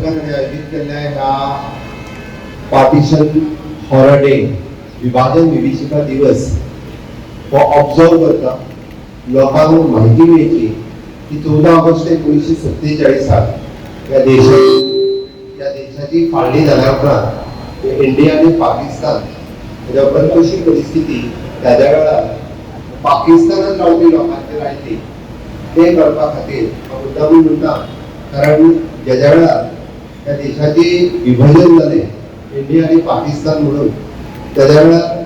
गोंयकार आयोजित केल्ल्या ह्या पार्टिशन हॉरर डे विभाजन विभीषिका दिवस हो ऑब्झर्व करता लोकांक माहिती मेळची की 14 ऑगस्ट 1947 या देशाची फाळणी जाल्या उपरांत इंडिया आणि पाकिस्तान हाच्या उपरांत कशी परिस्थिती त्याच्या वेळार पाकिस्तानात रावपी लोकांचेर आयली ते करपा खातीर हांव मुद्दामून म्हणटा, कारण ज्या वेळार त्या देशाची विभाजन जालें इंडिया आणि पाकिस्तान म्हणून त्याच्या वेळार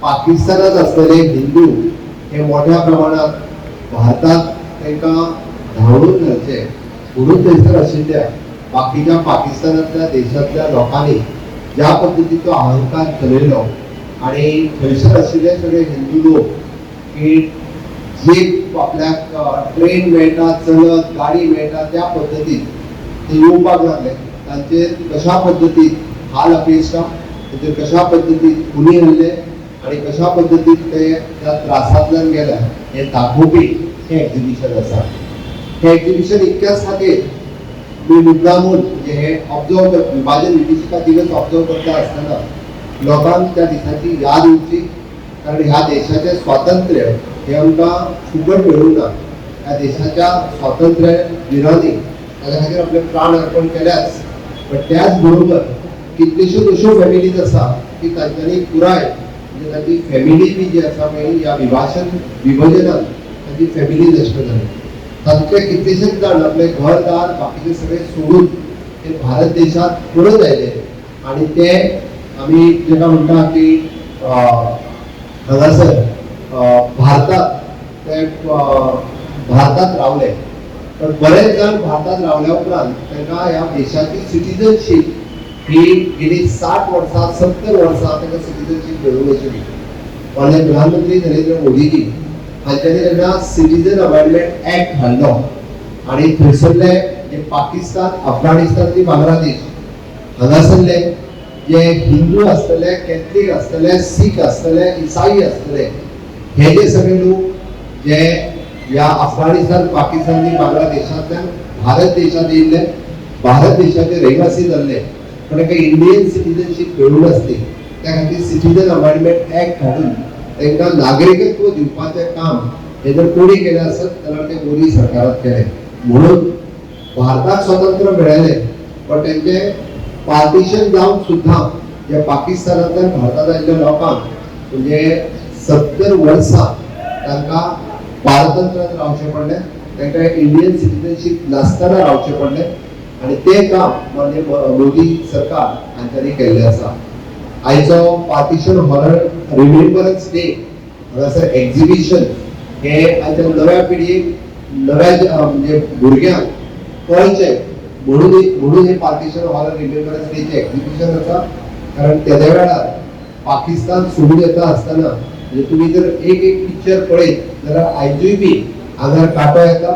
पाकिस्तानात असलेले हिंदू हे मोठ्या प्रमाणात भारतात तांकां धांवून घालचे म्हणून थंयसर आशिल्ल्या बाकीच्या पाकिस्तानातल्या देशांतल्या लोकांनी ज्या पद्दतीचो अहंकार चलयलो आणि थंयसर आशिल्ले सगळे हिंदू लोक की जे आपल्याक ट्रेन मेळटा चलत गाडी मेळटा त्या पद्दतीन ते येवपाक लागले, तांचेर कशा पद्दतीन हाल अपेक्षा तांचेर कशा पद्दतीन खुनी हल्ले आणि कशा पद्दतीन ते त्या त्रासांतल्यान गेल्या हे दाखोवपी हे एक्झिबिशन आसा. हे एक्झिबिशन इतक्याच खातीर मी मुद्दामून हे ऑब्झर्व करता विभाजन विभीषिका दिवस ऑब्झर्व करता आसतना लोकांक त्या दिसाची याद उरची, कारण ह्या देशाचे स्वातंत्र्य हे आमकां फुकट मेळूंक ना. ह्या देशाच्या स्वातंत्र्य विरोधी ताच्या खातीर आपले प्राण अर्पण केल्याच, पण त्याच बरोबर कितल्योश्योच अश्यो फॅमिलीज आसा की तांच्यांनी पुराय म्हणजे तांची फॅमिली बी जी आसा पळय ह्या विभाजनान तांची फॅमिली नश्ट जाली. तांतले कितलेशेच जाण आपले घरदार बाकीचे सगळे सोडून ते भारत देशात परत आयले आणि ते आमी जेका म्हणटा की हांगासर भारतात रावले, पण बरेच जाण भारतात रावल्या उपरांत तांकां ह्या देशाची सिटीजनशीप ही गेली 60 वर्सां 70 वर्सां तांकां सिटीजनशीप मेळूंक नाशिल्ली. माननीय प्रधानमंत्री नरेंद्र मोदीजी हांच्यानी तेन्ना सिटीजन अमेंडमेंट ऍक्ट हाडलो आणि थंयसरले जे पाकिस्तान अफगाणिस्तान बांगलादेश हांगासरले जे हिंदू आसतले, कॅथलीक आसतले, सीख आसतले, इसाई आसतले हे जे सगळे लोक जे ह्या अफगाणिस्तान पाकिस्तान बांगलादेशांतल्यान भारत देशात येयल्ले, भारत देशाचे रहिवासी जाल्ले पण तांकां इंडियन सिटीजनशीप मेळूंक नासली, त्या खातीर सिटीजन अमेंडमेंट ऍक्ट हाडून तांकां नागरिकत्व दिवपाचें काम हे जर कोणी केलें आसत जाल्यार ते मोदी सरकारान केलें. म्हणून भारताक स्वातंत्र्य मेळयलें, पण तेंचे पार्टिशन जावन सुद्दां जे पाकिस्तानांतल्यान भारतात आयिल्ल्या लोकांक म्हणजे 70 वर्सां तांकां पारतंत्र्यात रावचें पडलें, तांकां इंडियन सिटीजनशीप नासतना रावचें पडलें आणि ते काम माननीय मोदी सरकार हांच्यांनी केल्लें आसा. आयचो पार्टिशन हॉरर रिमेंबरन्स डे हांगासर एक्झिबिशन हे आयच्या नव्या पिढयेक नव्या म्हणजे भुरग्यांक कळचें म्हणून हे पार्टिशन हॉरर रिमेंबरन्स डेचे एक्झिबिशन आसा. कारण तेद्या वेळार पाकिस्तान सोडून येता आसतना म्हणजे तुमी जर एक पिक्चर पळयत जाल्यार आयजूय बी आंगार कांटो येता.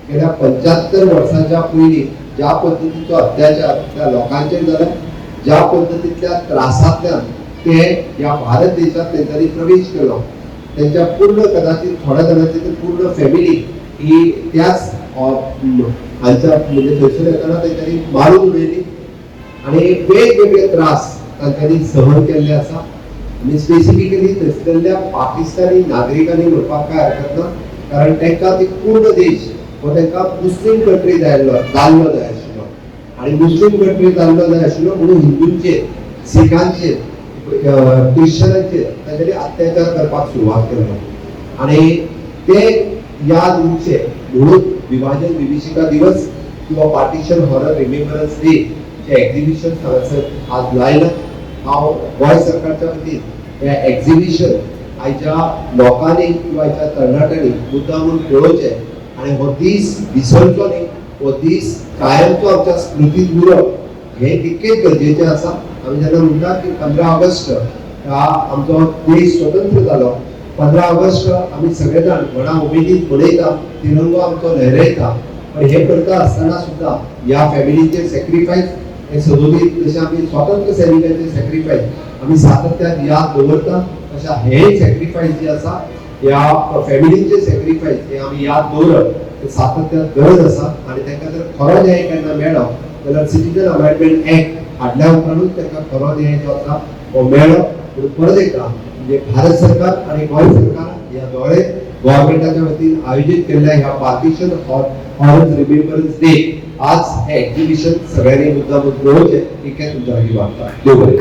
गेल्या 75 वर्सांच्या पयलीं ज्या पद्दतीचो अत्याचार त्या लोकांचेर जाला, ज्या पद्दतीतल्या त्रासांतल्यान ते ह्या भारत देशात तेंच्यांनी प्रवेश केलो, त्यांच्या पूर्ण कदाचित थोड्या जाणांची तर पूर्ण फॅमिली ही त्याच हांच्या म्हणजे थंयसर येताना तेंच्यांनी मारून उडयली आणि वेगवेगळे त्रास तांच्यांनी सहन केल्ले आसा. आनी स्पेसिफिकली थंयसरल्या पाकिस्तानी नागरिकांनी म्हणपाक काय हरकत ना, कारण तांकां ती पूर्ण देश हो तांकां मुस्लीम कंट्री जाल्लो जाय आशिल्लो आणि मुस्लीम कंट्री जाल्लो जाय आशिल्लो म्हणून हिंदूंचेर, सिखांचेर, क्रिश्चनांचेर तांच्यांनी अत्याचार करपाक सुरवात केलो आणि ते याद उरचे म्हणून विभाजन विभीषिका दिवस किंवा पार्टिशन हॉरर रिमेंबरन्स डे जे एक्झिबिशन हांगासर आज लायला. हांव गोंय सरकारच्या वतीन हे एक्झिबिशन आयच्या लोकांनी किंवा आयच्या तरणाट्यांनी मुद्दामून पळोवचें आणि हो दीस विसरचो न्ही, हो दीस कायमचो आमच्या स्मृतीत उरप हे तितकेच गरजेचें आसा. आमी जेन्ना म्हणटा की 15 ऑगस्ट आमचो देश स्वतंत्र जालो, 15 ऑगस्ट आमी सगळे जाण व्हडा उमेदीन मनयता, तिरंगो आमचो लहरयता, पण हे करता आसतना सुद्दां ह्या फॅमिलीचे सॅक्रिफायस हे सदोदीत जशें आमी स्वातंत्र्य सैनिकांचे सॅक्रिफायस आमी सातत्यान याद दवरता, तशा हे सॅक्रिफायस जे आसा ह्या फॅमिलीचे सॅक्रिफायस हे आमी याद दवरप हे सातत्यान गरज आसा. आणि तांकां जर खरो न्याय केन्ना मेळ्ळो जाल्यार सिटीजन अमेंडमेंट ऍक्ट हाडल्या उपरांतूच ताका खरो न्याय जो आसा हो मेळ्ळो. पूण परत एकदा म्हणजे भारत सरकार आणि गोंय सरकार ह्या दोळे गव्हर्नमेंटाच्या वतीन आयोजित केल्ल्या ह्या पार्टिशन हॉर्स रिमेंबरन्स डे आज हे एक्झिबिशन सगळ्यांनी मुद्दाम पळोवचें ही तुमच्या लागीं वागता. देव बरें.